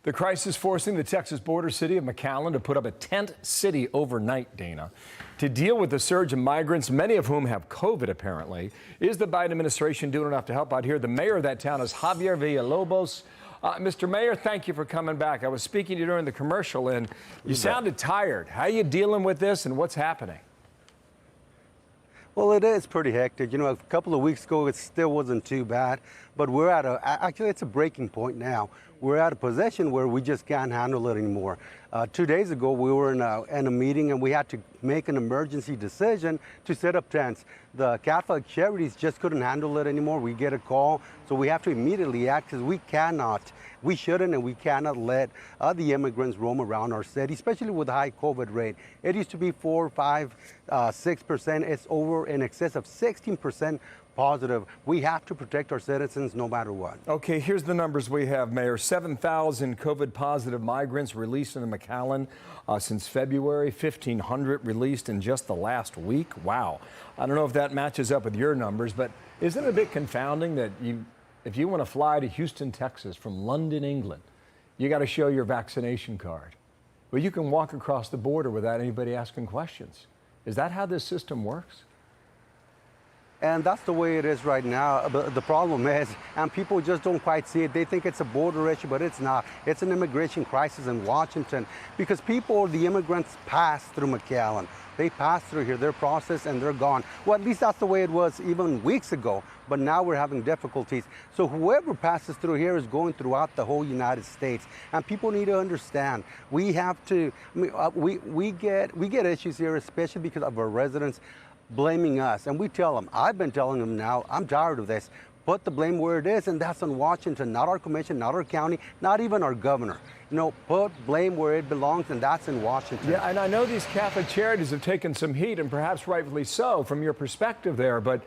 The crisis forcing the Texas border city of McAllen to put up a tent city overnight, Dana, to deal with the surge of migrants, many of whom have COVID apparently. Is the Biden administration doing enough to help out here? The mayor of that town is Javier Villalobos. Mr. Mayor, thank you for coming back. I was speaking to you during the commercial and you sounded tired. How are you dealing with this and what's happening? Well, it is pretty hectic. You know, a couple of weeks ago, it still wasn't too bad, but we're at actually, it's a breaking point now. We're at a position where we just can't handle it anymore. 2 days ago, we were in a meeting and we had to make an emergency decision to set up tents. The Catholic Charities just couldn't handle it anymore. We get a call, so we have to immediately act because we shouldn't and we cannot let the immigrants roam around our city, especially with the high COVID rate. It used to be 4, 5, 6%. It's over in excess of 16% positive. We have to protect our citizens no matter what. Okay, here's the numbers we have, Mayor. 7,000 COVID positive migrants released into McAllen since February, 1,500 released in just the last week. Wow. I don't know if that matches up with your numbers, but isn't it a bit confounding that if you want to fly to Houston, Texas from London, England, you got to show your vaccination card? Well, you can walk across the border without anybody asking questions. Is that how this system works? And that's the way it is right now. But the problem is, and people just don't quite see it, they think it's a border issue, but it's not. It's an immigration crisis in Washington because the immigrants pass through McAllen. They pass through here, they're processed and they're gone. Well, at least that's the way it was even weeks ago, but now we're having difficulties. So whoever passes through here is going throughout the whole United States. And people need to understand, we have to, we get issues here, especially because of our residents blaming us. And we tell them, I've been telling them now, I'm tired of this. Put the blame where it is, and that's on Washington, not our commission, not our county, not even our governor. You know, put blame where it belongs, and that's in Washington. Yeah, and I know these Catholic Charities have taken some heat, and perhaps rightfully so, from your perspective there. But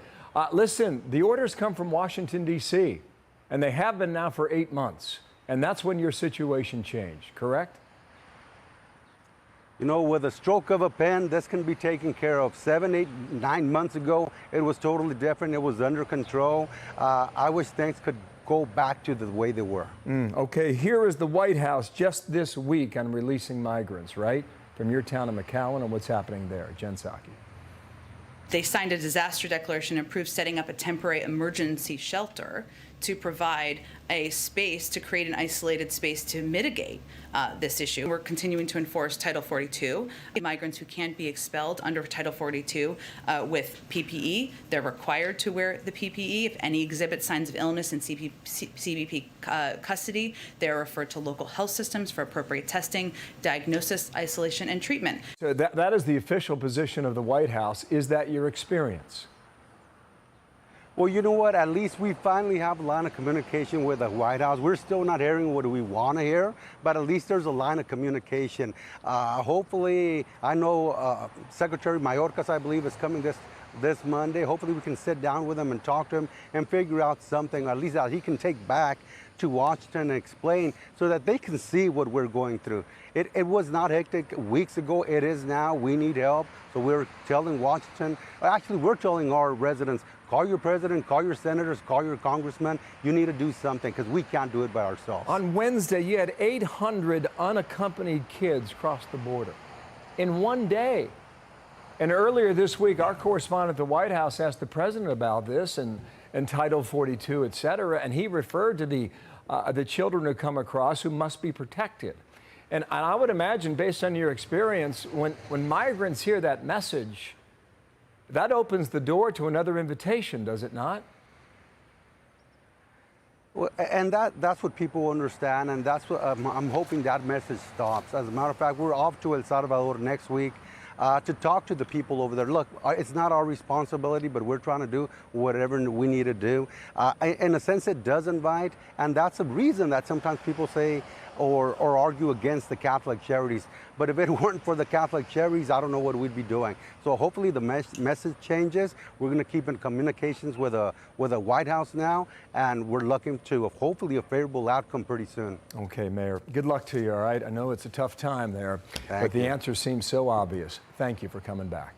listen, the orders come from Washington, D.C., and they have been now for 8 months. And that's when your situation changed, correct? You know, with a stroke of a pen, this can be taken care of. 7, 8, 9 months ago, it was totally different. It was under control. I wish things could go back to the way they were. Okay, here is the White House just this week on releasing migrants, right? From your town of McAllen and what's happening there. Jen Psaki. They signed a disaster declaration and approved setting up a temporary emergency shelter to provide a space, to create an isolated space to mitigate this issue. We're continuing to enforce Title 42. Migrants who can't be expelled under Title 42 with PPE, they're required to wear the PPE. If any exhibit signs of illness in CBP custody, they're referred to local health systems for appropriate testing, diagnosis, isolation, and treatment. So that is the official position of the White House. Is that your experience? Well, you know what? At least we finally have a line of communication with the White House. We're still not hearing what we want to hear, but at least there's a line of communication. Hopefully, I know Secretary Mayorkas, I believe, is coming this Monday. Hopefully we can sit down with him and talk to him and figure out something, at least that he can take back to Washington and explain so that they can see what we're going through. It was not hectic weeks ago. It is now. We need help. So we're telling Washington, actually we're telling our residents, call your president, call your senators, call your congressman. You need to do something because we can't do it by ourselves. On Wednesday, you had 800 unaccompanied kids cross the border in one day. And earlier this week, our correspondent at the White House asked the president about this and Title 42, et cetera, and he referred to the children who come across who must be protected. And I would imagine, based on your experience, when migrants hear that message, that opens the door to another invitation, does it not? Well, and that's what people understand, and that's what I'm hoping that message stops. As a matter of fact, we're off to El Salvador next week to talk to the people over there. Look, it's not our responsibility, but we're trying to do whatever we need to do. In a sense, it does invite, and that's a reason that sometimes people say or argue against the Catholic Charities. But if it weren't for the Catholic Charities, I don't know what we'd be doing. So hopefully the message changes. We're going to keep in communications with the White House now, and we're looking to hopefully a favorable outcome pretty soon. Okay, Mayor. Good luck to you, all right? I know it's a tough time there, but the answer seems so obvious. Thank you for coming back.